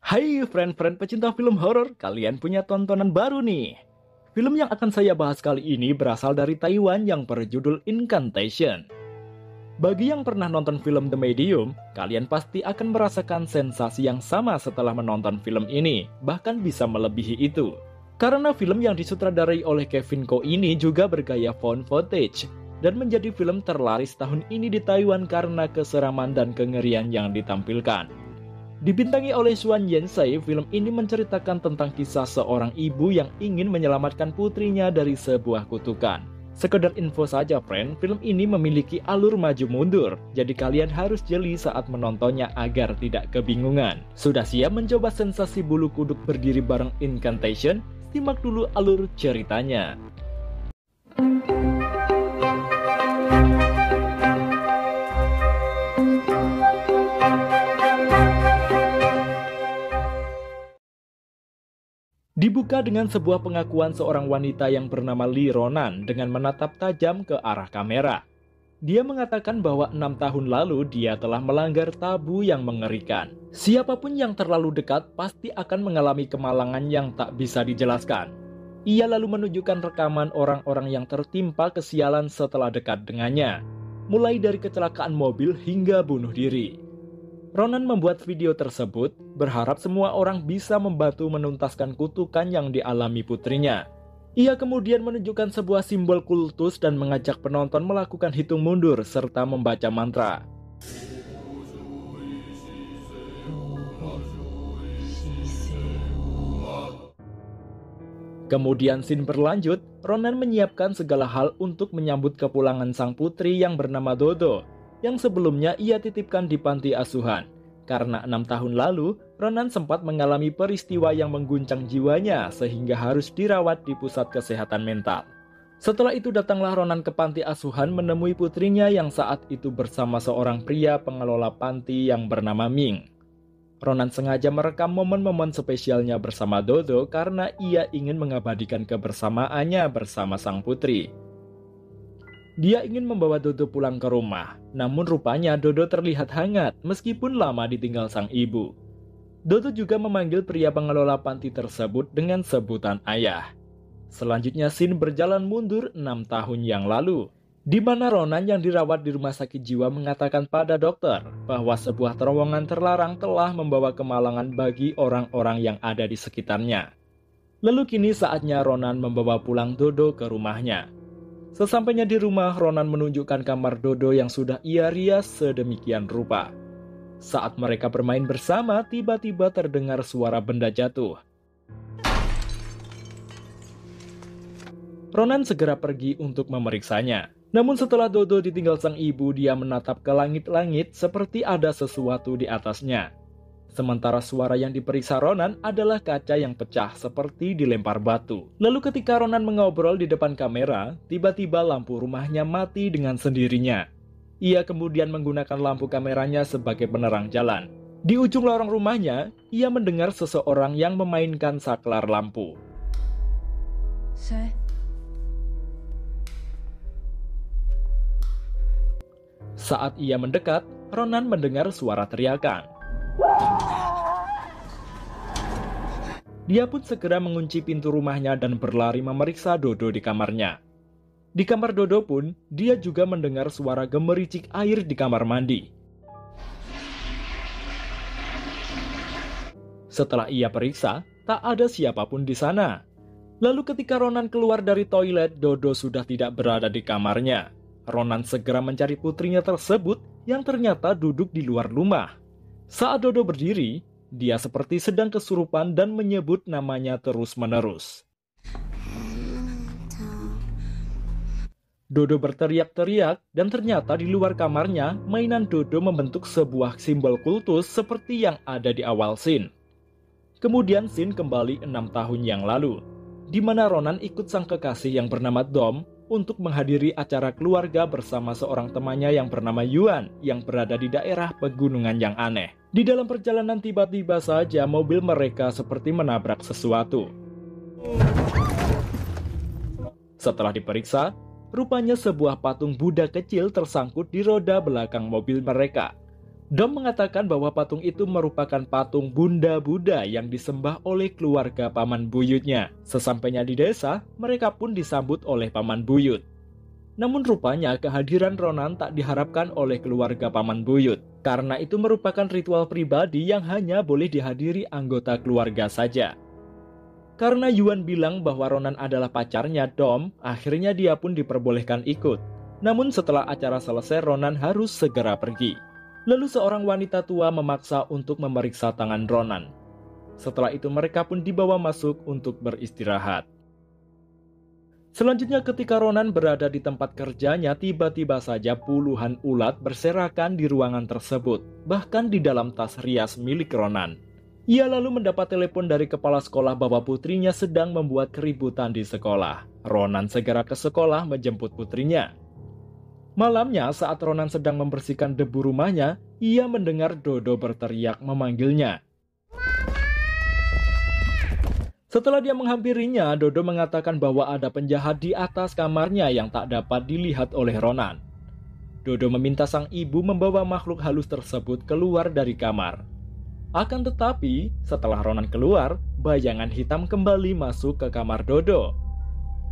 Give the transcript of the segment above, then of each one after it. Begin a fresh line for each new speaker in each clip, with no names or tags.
Hai friend-friend pecinta film horor, kalian punya tontonan baru nih. Film yang akan saya bahas kali ini berasal dari Taiwan yang berjudul Incantation. Bagi yang pernah nonton film The Medium, kalian pasti akan merasakan sensasi yang sama setelah menonton film ini, bahkan bisa melebihi itu. Karena film yang disutradarai oleh Kevin Ko ini juga bergaya found footage, dan menjadi film terlaris tahun ini di Taiwan karena keseraman dan kengerian yang ditampilkan. Dibintangi oleh Xuan Yensei, film ini menceritakan tentang kisah seorang ibu yang ingin menyelamatkan putrinya dari sebuah kutukan. Sekedar info saja friend, film ini memiliki alur maju mundur, jadi kalian harus jeli saat menontonnya agar tidak kebingungan. Sudah siap mencoba sensasi bulu kuduk berdiri bareng Incantation? Simak dulu alur ceritanya. Dibuka dengan sebuah pengakuan seorang wanita yang bernama Lee Ronan dengan menatap tajam ke arah kamera. Dia mengatakan bahwa 6 tahun lalu dia telah melanggar tabu yang mengerikan. Siapapun yang terlalu dekat pasti akan mengalami kemalangan yang tak bisa dijelaskan. Ia lalu menunjukkan rekaman orang-orang yang tertimpa kesialan setelah dekat dengannya, mulai dari kecelakaan mobil hingga bunuh diri. Ronan membuat video tersebut, berharap semua orang bisa membantu menuntaskan kutukan yang dialami putrinya. Ia kemudian menunjukkan sebuah simbol kultus dan mengajak penonton melakukan hitung mundur serta membaca mantra. Kemudian scene berlanjut, Ronan menyiapkan segala hal untuk menyambut kepulangan sang putri yang bernama Dodo, yang sebelumnya ia titipkan di panti asuhan. Karena 6 tahun lalu, Ronan sempat mengalami peristiwa yang mengguncang jiwanya sehingga harus dirawat di pusat kesehatan mental. Setelah itu datanglah Ronan ke panti asuhan menemui putrinya yang saat itu bersama seorang pria pengelola panti yang bernama Ming. Ronan sengaja merekam momen-momen spesialnya bersama Dodo karena ia ingin mengabadikan kebersamaannya bersama sang putri. Dia ingin membawa Dodo pulang ke rumah, namun rupanya Dodo terlihat hangat meskipun lama ditinggal sang ibu. Dodo juga memanggil pria pengelola panti tersebut dengan sebutan ayah. Selanjutnya scene berjalan mundur 6 tahun yang lalu, di mana Ronan yang dirawat di rumah sakit jiwa mengatakan pada dokter bahwa sebuah terowongan terlarang telah membawa kemalangan bagi orang-orang yang ada di sekitarnya. Lalu kini saatnya Ronan membawa pulang Dodo ke rumahnya. Sesampainya di rumah, Ronan menunjukkan kamar Dodo yang sudah ia rias sedemikian rupa. Saat mereka bermain bersama, tiba-tiba terdengar suara benda jatuh. Ronan segera pergi untuk memeriksanya. Namun setelah Dodo ditinggal sang ibu, dia menatap ke langit-langit seperti ada sesuatu di atasnya. Sementara suara yang diperiksa Ronan adalah kaca yang pecah seperti dilempar batu. Lalu ketika Ronan mengobrol di depan kamera, tiba-tiba lampu rumahnya mati dengan sendirinya. Ia kemudian menggunakan lampu kameranya sebagai penerang jalan. Di ujung lorong rumahnya, ia mendengar seseorang yang memainkan saklar lampu. Saat ia mendekat, Ronan mendengar suara teriakan. Dia pun segera mengunci pintu rumahnya dan berlari memeriksa Dodo di kamarnya. Di kamar Dodo pun, dia juga mendengar suara gemericik air di kamar mandi. Setelah ia periksa, tak ada siapapun di sana. Lalu ketika Ronan keluar dari toilet, Dodo sudah tidak berada di kamarnya. Ronan segera mencari putrinya tersebut yang ternyata duduk di luar rumah. Saat Dodo berdiri, dia seperti sedang kesurupan dan menyebut namanya terus-menerus. Dodo berteriak-teriak dan ternyata di luar kamarnya, mainan Dodo membentuk sebuah simbol kultus seperti yang ada di awal scene. Kemudian scene kembali 6 tahun yang lalu, di mana Ronan ikut sang kekasih yang bernama Dom untuk menghadiri acara keluarga bersama seorang temannya yang bernama Yuan yang berada di daerah pegunungan yang aneh. Di dalam perjalanan tiba-tiba saja mobil mereka seperti menabrak sesuatu. Setelah diperiksa, rupanya sebuah patung Buddha kecil tersangkut di roda belakang mobil mereka. Dom mengatakan bahwa patung itu merupakan patung Bunda Buddha yang disembah oleh keluarga paman buyutnya. Sesampainya di desa, mereka pun disambut oleh paman buyut. Namun rupanya kehadiran Ronan tak diharapkan oleh keluarga paman buyut. Karena itu merupakan ritual pribadi yang hanya boleh dihadiri anggota keluarga saja. Karena Yuan bilang bahwa Ronan adalah pacarnya Dom, akhirnya dia pun diperbolehkan ikut. Namun setelah acara selesai, Ronan harus segera pergi. Lalu seorang wanita tua memaksa untuk memeriksa tangan Ronan. Setelah itu mereka pun dibawa masuk untuk beristirahat. Selanjutnya ketika Ronan berada di tempat kerjanya, tiba-tiba saja puluhan ulat berserakan di ruangan tersebut, bahkan di dalam tas rias milik Ronan. Ia lalu mendapat telepon dari kepala sekolah bahwa putrinya sedang membuat keributan di sekolah. Ronan segera ke sekolah menjemput putrinya. Malamnya saat Ronan sedang membersihkan debu rumahnya, ia mendengar Dodo berteriak memanggilnya. Setelah dia menghampirinya, Dodo mengatakan bahwa ada penjahat di atas kamarnya yang tak dapat dilihat oleh Ronan. Dodo meminta sang ibu membawa makhluk halus tersebut keluar dari kamar. Akan tetapi, setelah Ronan keluar, bayangan hitam kembali masuk ke kamar Dodo.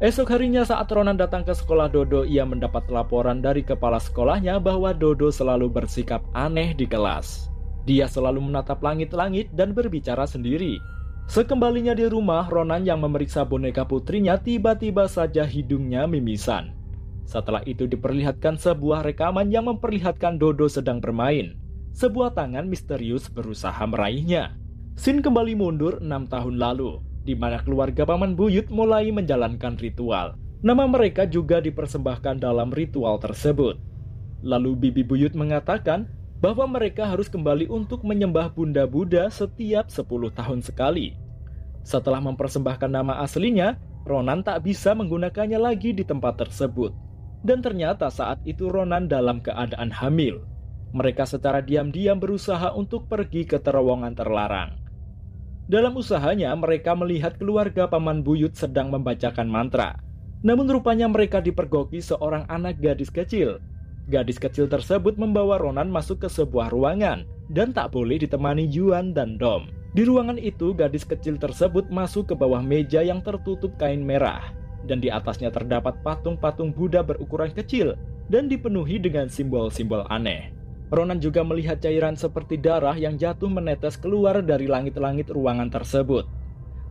Esok harinya saat Ronan datang ke sekolah Dodo, ia mendapat laporan dari kepala sekolahnya bahwa Dodo selalu bersikap aneh di kelas. Dia selalu menatap langit-langit dan berbicara sendiri. Sekembalinya di rumah, Ronan yang memeriksa boneka putrinya tiba-tiba saja hidungnya mimisan. Setelah itu diperlihatkan sebuah rekaman yang memperlihatkan Dodo sedang bermain. Sebuah tangan misterius berusaha meraihnya. Scene kembali mundur 6 tahun lalu, di mana keluarga paman buyut mulai menjalankan ritual. Nama mereka juga dipersembahkan dalam ritual tersebut. Lalu bibi buyut mengatakan bahwa mereka harus kembali untuk menyembah Bunda Buddha setiap 10 tahun sekali. Setelah mempersembahkan nama aslinya, Ronan tak bisa menggunakannya lagi di tempat tersebut. Dan ternyata saat itu Ronan dalam keadaan hamil. Mereka secara diam-diam berusaha untuk pergi ke terowongan terlarang. Dalam usahanya, mereka melihat keluarga paman buyut sedang membacakan mantra. Namun rupanya mereka dipergoki seorang anak gadis kecil. Gadis kecil tersebut membawa Ronan masuk ke sebuah ruangan dan tak boleh ditemani Yuan dan Dom. Di ruangan itu, gadis kecil tersebut masuk ke bawah meja yang tertutup kain merah. Dan di atasnya terdapat patung-patung Buddha berukuran kecil dan dipenuhi dengan simbol-simbol aneh. Ronan juga melihat cairan seperti darah yang jatuh menetes keluar dari langit-langit ruangan tersebut.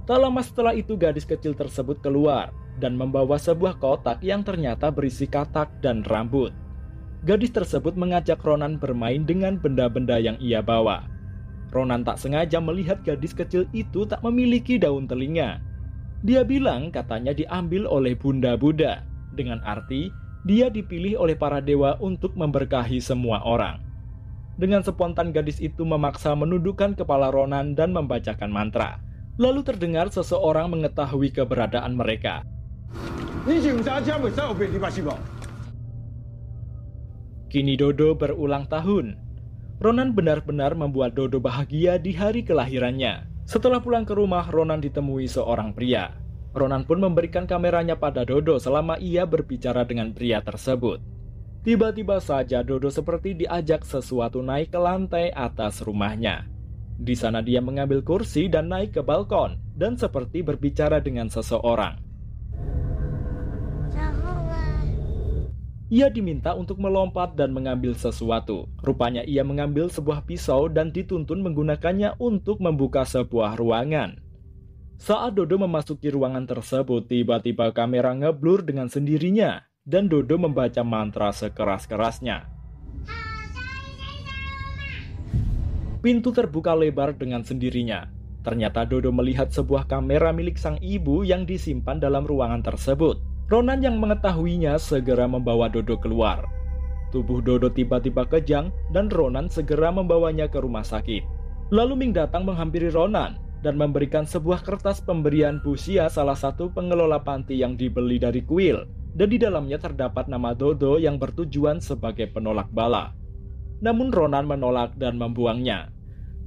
Tak lama setelah itu gadis kecil tersebut keluar dan membawa sebuah kotak yang ternyata berisi katak dan rambut. Gadis tersebut mengajak Ronan bermain dengan benda-benda yang ia bawa. Ronan tak sengaja melihat gadis kecil itu tak memiliki daun telinga. Dia bilang katanya diambil oleh Bunda Buddha, dengan arti dia dipilih oleh para dewa untuk memberkahi semua orang. Dengan spontan gadis itu memaksa menundukkan kepala Ronan dan membacakan mantra. Lalu terdengar seseorang mengetahui keberadaan mereka. Kini Dodo berulang tahun. Ronan benar-benar membuat Dodo bahagia di hari kelahirannya. Setelah pulang ke rumah, Ronan ditemui seorang pria. Ronan pun memberikan kameranya pada Dodo selama ia berbicara dengan pria tersebut. Tiba-tiba saja Dodo seperti diajak sesuatu naik ke lantai atas rumahnya. Di sana dia mengambil kursi dan naik ke balkon dan seperti berbicara dengan seseorang. Ia diminta untuk melompat dan mengambil sesuatu. Rupanya ia mengambil sebuah pisau dan dituntun menggunakannya untuk membuka sebuah ruangan. Saat Dodo memasuki ruangan tersebut, tiba-tiba kamera ngeblur dengan sendirinya dan Dodo membaca mantra sekeras-kerasnya. Pintu terbuka lebar dengan sendirinya. Ternyata Dodo melihat sebuah kamera milik sang ibu yang disimpan dalam ruangan tersebut. Ronan yang mengetahuinya segera membawa Dodo keluar. Tubuh Dodo tiba-tiba kejang dan Ronan segera membawanya ke rumah sakit. Lalu Ming datang menghampiri Ronan dan memberikan sebuah kertas pemberian Busia, salah satu pengelola panti yang dibeli dari kuil, dan di dalamnya terdapat nama Dodo yang bertujuan sebagai penolak bala. Namun Ronan menolak dan membuangnya.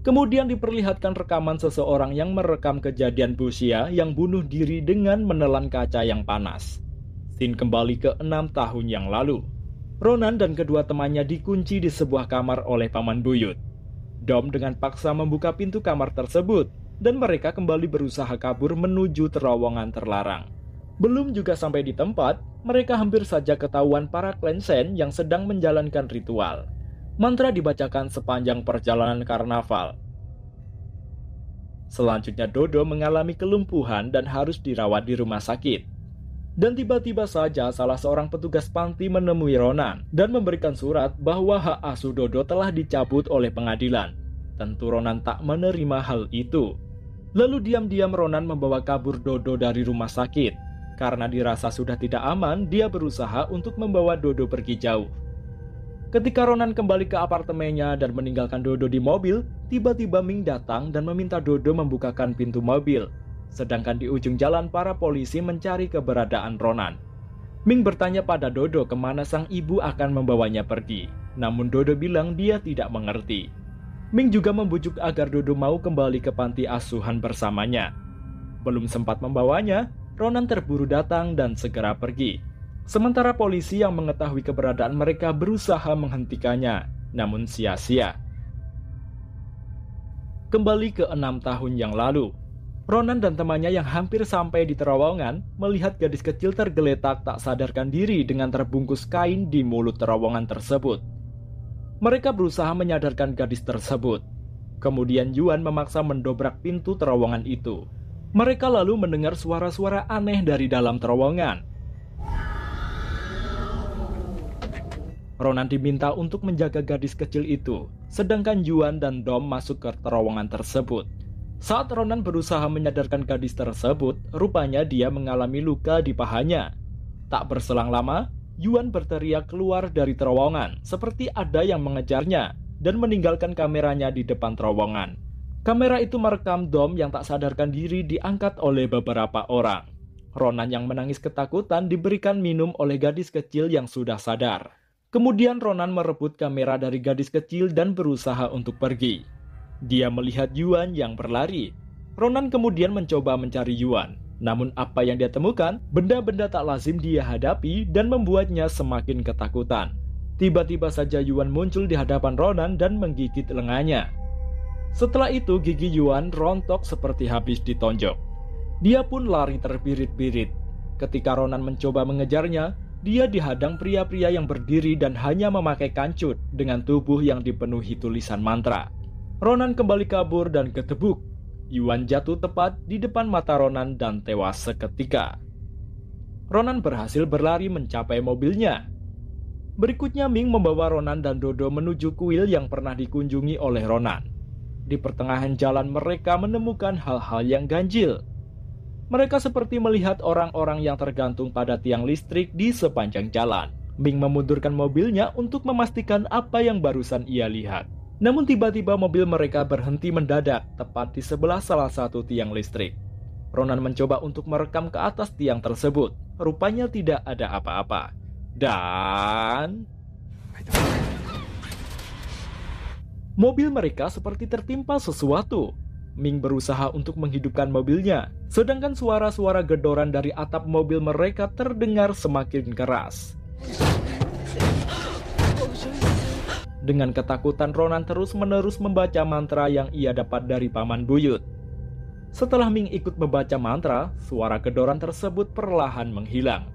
Kemudian diperlihatkan rekaman seseorang yang merekam kejadian Busia yang bunuh diri dengan menelan kaca yang panas. Scene kembali ke 6 tahun yang lalu. Ronan dan kedua temannya dikunci di sebuah kamar oleh paman buyut. Dom dengan paksa membuka pintu kamar tersebut, dan mereka kembali berusaha kabur menuju terowongan terlarang. Belum juga sampai di tempat, mereka hampir saja ketahuan para klan Shen yang sedang menjalankan ritual. Mantra dibacakan sepanjang perjalanan karnaval. Selanjutnya Dodo mengalami kelumpuhan dan harus dirawat di rumah sakit. Dan tiba-tiba saja salah seorang petugas panti menemui Ronan dan memberikan surat bahwa hak asuh Dodo telah dicabut oleh pengadilan. Tentu Ronan tak menerima hal itu. Lalu diam-diam Ronan membawa kabur Dodo dari rumah sakit. Karena dirasa sudah tidak aman, dia berusaha untuk membawa Dodo pergi jauh. Ketika Ronan kembali ke apartemennya dan meninggalkan Dodo di mobil, tiba-tiba Ming datang dan meminta Dodo membukakan pintu mobil. Sedangkan di ujung jalan para polisi mencari keberadaan Ronan. Ming bertanya pada Dodo kemana sang ibu akan membawanya pergi. Namun Dodo bilang dia tidak mengerti. Ming juga membujuk agar Dodo mau kembali ke panti asuhan bersamanya. Belum sempat membawanya, Ronan terburu datang dan segera pergi. Sementara polisi yang mengetahui keberadaan mereka berusaha menghentikannya, namun sia-sia. Kembali ke 6 tahun yang lalu, Ronan dan temannya yang hampir sampai di terowongan melihat gadis kecil tergeletak tak sadarkan diri dengan terbungkus kain di mulut terowongan tersebut. Mereka berusaha menyadarkan gadis tersebut. Kemudian Yuan memaksa mendobrak pintu terowongan itu. Mereka lalu mendengar suara-suara aneh dari dalam terowongan. Ronan diminta untuk menjaga gadis kecil itu, sedangkan Yuan dan Dom masuk ke terowongan tersebut. Saat Ronan berusaha menyadarkan gadis tersebut, rupanya dia mengalami luka di pahanya. Tak berselang lama, Yuan berteriak keluar dari terowongan, seperti ada yang mengejarnya, dan meninggalkan kameranya di depan terowongan. Kamera itu merekam Dom yang tak sadarkan diri diangkat oleh beberapa orang. Ronan yang menangis ketakutan diberikan minum oleh gadis kecil yang sudah sadar. Kemudian Ronan merebut kamera dari gadis kecil dan berusaha untuk pergi. Dia melihat Yuan yang berlari. Ronan kemudian mencoba mencari Yuan. Namun apa yang dia temukan, benda-benda tak lazim dia hadapi dan membuatnya semakin ketakutan. Tiba-tiba saja Yuan muncul di hadapan Ronan dan menggigit lengannya. Setelah itu gigi Yuan rontok seperti habis ditonjok. Dia pun lari terbirit-birit. Ketika Ronan mencoba mengejarnya, dia dihadang pria-pria yang berdiri dan hanya memakai kancut dengan tubuh yang dipenuhi tulisan mantra. Ronan kembali kabur dan ketebuk. Yuan jatuh tepat di depan mata Ronan dan tewas seketika. Ronan berhasil berlari mencapai mobilnya. Berikutnya Ming membawa Ronan dan Dodo menuju kuil yang pernah dikunjungi oleh Ronan. Di pertengahan jalan mereka menemukan hal-hal yang ganjil. Mereka seperti melihat orang-orang yang tergantung pada tiang listrik di sepanjang jalan. Ming memundurkan mobilnya untuk memastikan apa yang barusan ia lihat. Namun tiba-tiba mobil mereka berhenti mendadak tepat di sebelah salah satu tiang listrik. Ronan mencoba untuk merekam ke atas tiang tersebut. Rupanya tidak ada apa-apa. Dan mobil mereka seperti tertimpa sesuatu. Ming berusaha untuk menghidupkan mobilnya, sedangkan suara-suara gedoran dari atap mobil mereka terdengar semakin keras. Dengan ketakutan Ronan terus-menerus membaca mantra yang ia dapat dari paman buyut. Setelah Ming ikut membaca mantra, suara gedoran tersebut perlahan menghilang.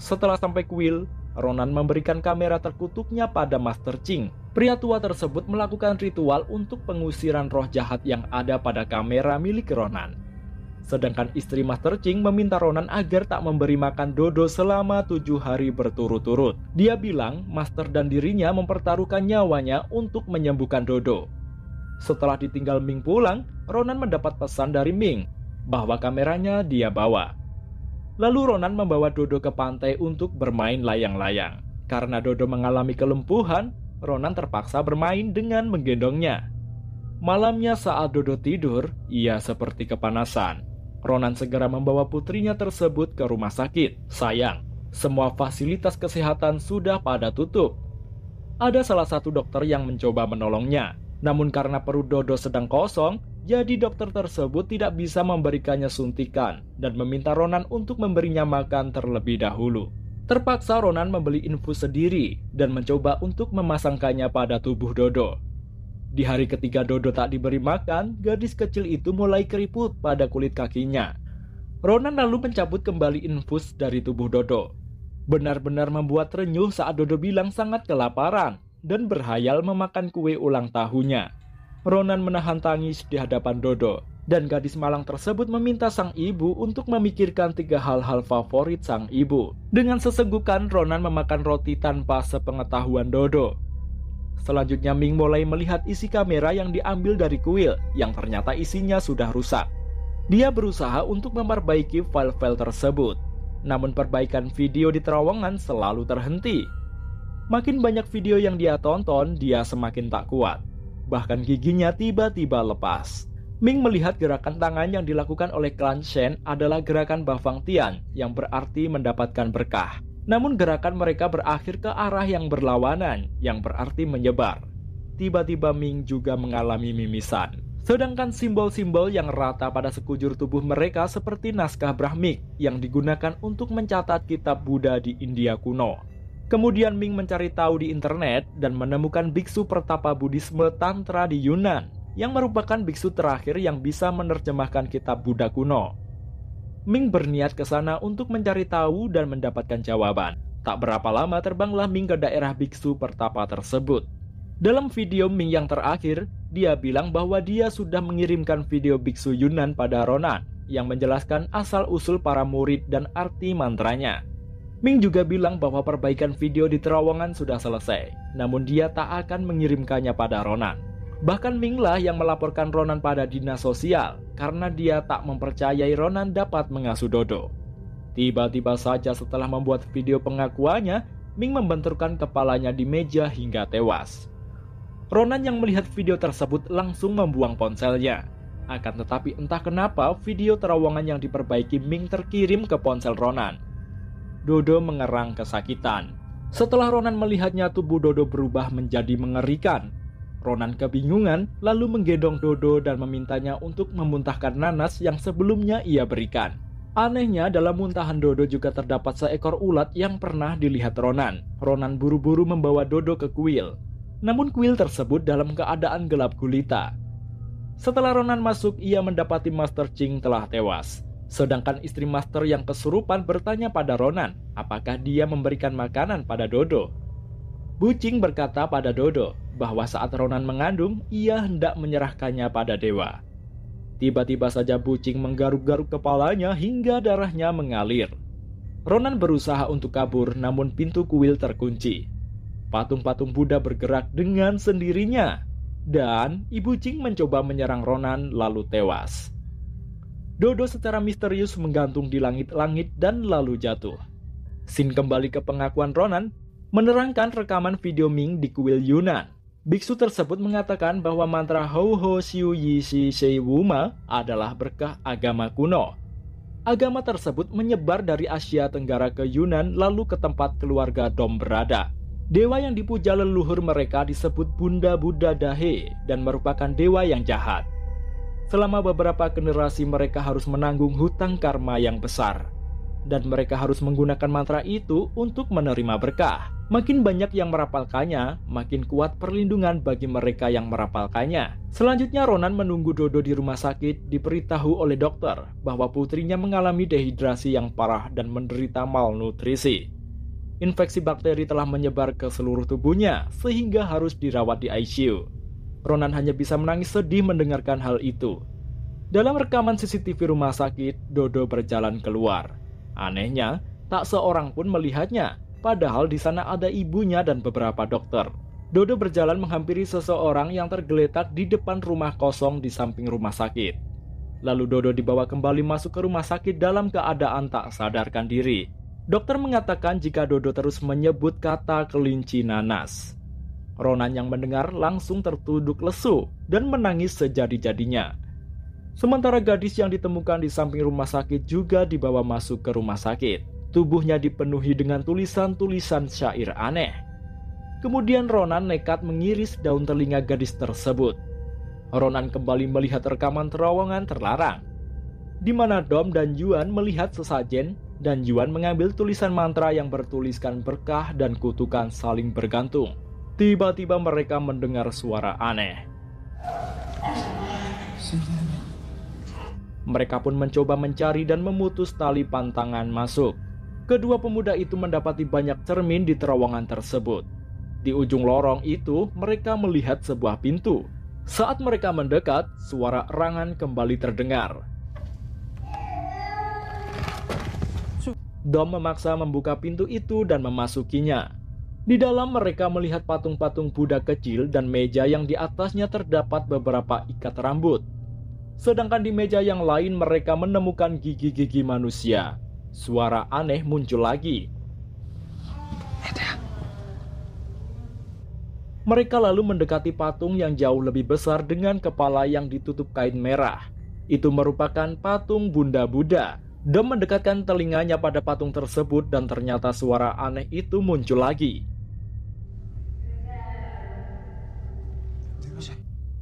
Setelah sampai kuil, Ronan memberikan kamera terkutuknya pada Master Ching. Pria tua tersebut melakukan ritual untuk pengusiran roh jahat yang ada pada kamera milik Ronan. Sedangkan istri Master Ching meminta Ronan agar tak memberi makan Dodo selama 7 hari berturut-turut. Dia bilang Master dan dirinya mempertaruhkan nyawanya untuk menyembuhkan Dodo. Setelah ditinggal Ming pulang, Ronan mendapat pesan dari Ming bahwa kameranya dia bawa. Lalu Ronan membawa Dodo ke pantai untuk bermain layang-layang. Karena Dodo mengalami kelumpuhan, Ronan terpaksa bermain dengan menggendongnya. Malamnya saat Dodo tidur, ia seperti kepanasan. Ronan segera membawa putrinya tersebut ke rumah sakit. Sayang, semua fasilitas kesehatan sudah pada tutup. Ada salah satu dokter yang mencoba menolongnya. Namun karena perut Dodo sedang kosong, jadi dokter tersebut tidak bisa memberikannya suntikan dan meminta Ronan untuk memberinya makan terlebih dahulu. Terpaksa Ronan membeli infus sendiri dan mencoba untuk memasangkannya pada tubuh Dodo. Di hari ketiga Dodo tak diberi makan, gadis kecil itu mulai keriput pada kulit kakinya. Ronan lalu mencabut kembali infus dari tubuh Dodo. Benar-benar membuat renyuh saat Dodo bilang sangat kelaparan dan berhayal memakan kue ulang tahunnya. Ronan menahan tangis di hadapan Dodo, dan gadis malang tersebut meminta sang ibu untuk memikirkan 3 hal-hal favorit sang ibu. Dengan sesenggukan, Ronan memakan roti tanpa sepengetahuan Dodo. Selanjutnya Ming mulai melihat isi kamera yang diambil dari kuil, yang ternyata isinya sudah rusak. Dia berusaha untuk memperbaiki file-file tersebut. Namun perbaikan video di terowongan selalu terhenti. Makin banyak video yang dia tonton, dia semakin tak kuat. Bahkan giginya tiba-tiba lepas. Ming melihat gerakan tangan yang dilakukan oleh klan Shen adalah gerakan Bafang Tian, yang berarti mendapatkan berkah. Namun gerakan mereka berakhir ke arah yang berlawanan, yang berarti menyebar. Tiba-tiba Ming juga mengalami mimisan. Sedangkan simbol-simbol yang rata pada sekujur tubuh mereka seperti naskah Brahmik yang digunakan untuk mencatat kitab Buddha di India kuno. Kemudian Ming mencari tahu di internet dan menemukan biksu pertapa Buddhisme Tantra di Yunan yang merupakan biksu terakhir yang bisa menerjemahkan kitab Buddha kuno. Ming berniat ke sana untuk mencari tahu dan mendapatkan jawaban. Tak berapa lama terbanglah Ming ke daerah biksu pertapa tersebut. Dalam video Ming yang terakhir, dia bilang bahwa dia sudah mengirimkan video biksu Yunan pada Ronan yang menjelaskan asal-usul para murid dan arti mantranya. Ming juga bilang bahwa perbaikan video di terowongan sudah selesai, namun dia tak akan mengirimkannya pada Ronan. Bahkan Ming lah yang melaporkan Ronan pada dinas sosial karena dia tak mempercayai Ronan dapat mengasuh Dodo. Tiba-tiba saja setelah membuat video pengakuannya, Ming membenturkan kepalanya di meja hingga tewas. Ronan yang melihat video tersebut langsung membuang ponselnya. Akan tetapi entah kenapa video terowongan yang diperbaiki Ming terkirim ke ponsel Ronan. Dodo mengerang kesakitan. Setelah Ronan melihatnya, tubuh Dodo berubah menjadi mengerikan. Ronan kebingungan lalu menggendong Dodo dan memintanya untuk memuntahkan nanas yang sebelumnya ia berikan. Anehnya, dalam muntahan Dodo juga terdapat seekor ulat yang pernah dilihat Ronan. Ronan buru-buru membawa Dodo ke kuil. Namun kuil tersebut dalam keadaan gelap gulita. Setelah Ronan masuk, ia mendapati Master Ching telah tewas. Sedangkan istri Master yang kesurupan bertanya pada Ronan, apakah dia memberikan makanan pada Dodo. Bu Ching berkata pada Dodo bahwa saat Ronan mengandung, ia hendak menyerahkannya pada dewa. Tiba-tiba saja Bu Ching menggaruk-garuk kepalanya hingga darahnya mengalir. Ronan berusaha untuk kabur, namun pintu kuil terkunci. Patung-patung Buddha bergerak dengan sendirinya, dan Ibu Ching mencoba menyerang Ronan lalu tewas. Dodo secara misterius menggantung di langit-langit dan lalu jatuh. Scene kembali ke pengakuan Ronan, menerangkan rekaman video Ming di kuil Yunan. Biksu tersebut mengatakan bahwa mantra Ho Ho Xiu Yi Shi Shei Wu Ma adalah berkah agama kuno. Agama tersebut menyebar dari Asia Tenggara ke Yunan lalu ke tempat keluarga Dom berada. Dewa yang dipuja leluhur mereka disebut Bunda Buddha Dahe dan merupakan dewa yang jahat. Selama beberapa generasi mereka harus menanggung hutang karma yang besar. Dan mereka harus menggunakan mantra itu untuk menerima berkah. Makin banyak yang merapalkannya, makin kuat perlindungan bagi mereka yang merapalkannya. Selanjutnya Ronan menunggu Dodo di rumah sakit, diberitahu oleh dokter bahwa putrinya mengalami dehidrasi yang parah dan menderita malnutrisi. Infeksi bakteri telah menyebar ke seluruh tubuhnya sehingga harus dirawat di ICU. Ronan hanya bisa menangis sedih mendengarkan hal itu. Dalam rekaman CCTV rumah sakit, Dodo berjalan keluar. Anehnya, tak seorang pun melihatnya, padahal di sana ada ibunya dan beberapa dokter. Dodo berjalan menghampiri seseorang yang tergeletak di depan rumah kosong di samping rumah sakit. Lalu Dodo dibawa kembali masuk ke rumah sakit dalam keadaan tak sadarkan diri. Dokter mengatakan jika Dodo terus menyebut kata kelinci nanas. Ronan yang mendengar langsung tertunduk lesu dan menangis sejadi-jadinya. Sementara gadis yang ditemukan di samping rumah sakit juga dibawa masuk ke rumah sakit. Tubuhnya dipenuhi dengan tulisan-tulisan syair aneh. Kemudian Ronan nekat mengiris daun telinga gadis tersebut. Ronan kembali melihat rekaman terowongan terlarang, di mana Dom dan Yuan melihat sesajen dan Yuan mengambil tulisan mantra yang bertuliskan berkah dan kutukan saling bergantung. Tiba-tiba mereka mendengar suara aneh. Mereka pun mencoba mencari dan memutus tali pantangan masuk. Kedua pemuda itu mendapati banyak cermin di terowongan tersebut. Di ujung lorong itu, mereka melihat sebuah pintu. Saat mereka mendekat, suara erangan kembali terdengar. Dom memaksa membuka pintu itu dan memasukinya. Di dalam mereka melihat patung-patung Buddha kecil dan meja yang di atasnya terdapat beberapa ikat rambut. Sedangkan di meja yang lain mereka menemukan gigi-gigi manusia. Suara aneh muncul lagi. Mereka lalu mendekati patung yang jauh lebih besar dengan kepala yang ditutup kain merah. Itu merupakan patung Bunda Buddha. Dom mendekatkan telinganya pada patung tersebut dan ternyata suara aneh itu muncul lagi.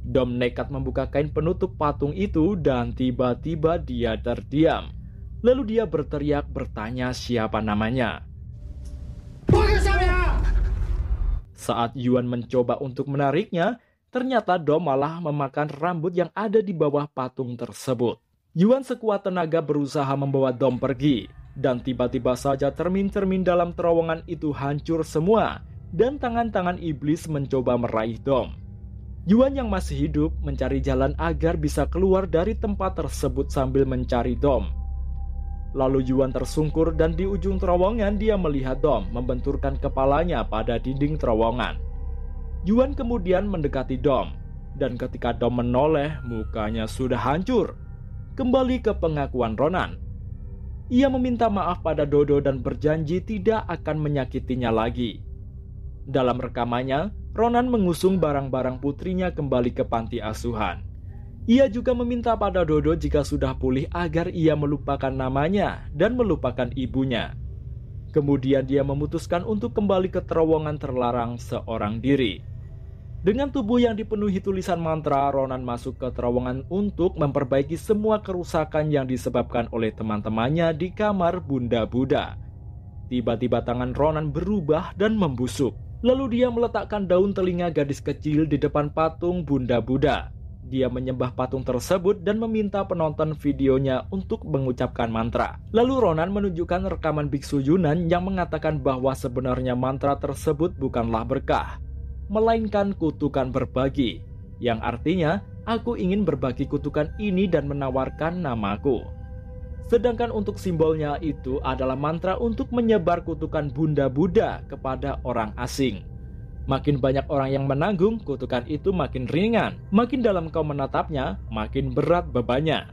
Dom nekat membuka kain penutup patung itu dan tiba-tiba dia terdiam. Lalu dia berteriak bertanya siapa namanya. Saat Yuan mencoba untuk menariknya, ternyata Dom malah memakan rambut yang ada di bawah patung tersebut. Yuan sekuat tenaga berusaha membawa Dom pergi, dan tiba-tiba saja cermin-cermin dalam terowongan itu hancur semua, dan tangan-tangan iblis mencoba meraih Dom. Yuan yang masih hidup mencari jalan agar bisa keluar dari tempat tersebut sambil mencari Dom. Lalu Yuan tersungkur dan di ujung terowongan dia melihat Dom membenturkan kepalanya pada dinding terowongan. Yuan kemudian mendekati Dom, dan ketika Dom menoleh, mukanya sudah hancur. Kembali ke pengakuan Ronan. Ia meminta maaf pada Dodo dan berjanji tidak akan menyakitinya lagi. Dalam rekamannya, Ronan mengusung barang-barang putrinya kembali ke panti asuhan. Ia juga meminta pada Dodo jika sudah pulih agar ia melupakan namanya dan melupakan ibunya. Kemudian dia memutuskan untuk kembali ke terowongan terlarang seorang diri. Dengan tubuh yang dipenuhi tulisan mantra, Ronan masuk ke terowongan untuk memperbaiki semua kerusakan yang disebabkan oleh teman-temannya di kamar Bunda Buddha. Tiba-tiba tangan Ronan berubah dan membusuk. Lalu dia meletakkan daun telinga gadis kecil di depan patung Bunda Buddha. Dia menyembah patung tersebut dan meminta penonton videonya untuk mengucapkan mantra. Lalu Ronan menunjukkan rekaman biksu Yunan yang mengatakan bahwa sebenarnya mantra tersebut bukanlah berkah, melainkan kutukan berbagi, yang artinya aku ingin berbagi kutukan ini dan menawarkan namaku. Sedangkan untuk simbolnya itu adalah mantra untuk menyebar kutukan Bunda Buddha kepada orang asing. Makin banyak orang yang menanggung, kutukan itu makin ringan. Makin dalam kau menatapnya, makin berat bebannya.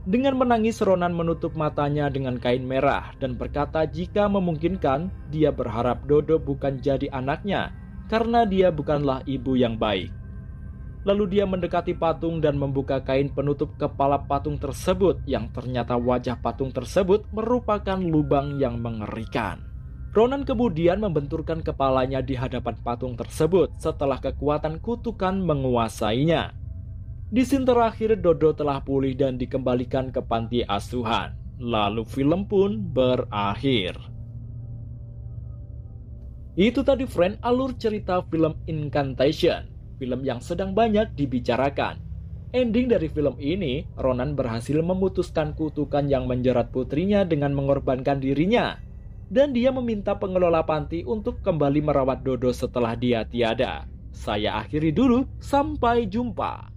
Dengan menangis, Ronan menutup matanya dengan kain merah dan berkata jika memungkinkan, dia berharap Dodo bukan jadi anaknya, karena dia bukanlah ibu yang baik. Lalu dia mendekati patung dan membuka kain penutup kepala patung tersebut, yang ternyata wajah patung tersebut merupakan lubang yang mengerikan. Ronan kemudian membenturkan kepalanya di hadapan patung tersebut setelah kekuatan kutukan menguasainya. Di scene terakhir, Dodo telah pulih dan dikembalikan ke panti asuhan. Lalu film pun berakhir. Itu tadi friend alur cerita film Incantation, film yang sedang banyak dibicarakan. Ending dari film ini, Ronan berhasil memutuskan kutukan yang menjerat putrinya dengan mengorbankan dirinya. Dan dia meminta pengelola panti untuk kembali merawat Dodo setelah dia tiada. Saya akhiri dulu, sampai jumpa.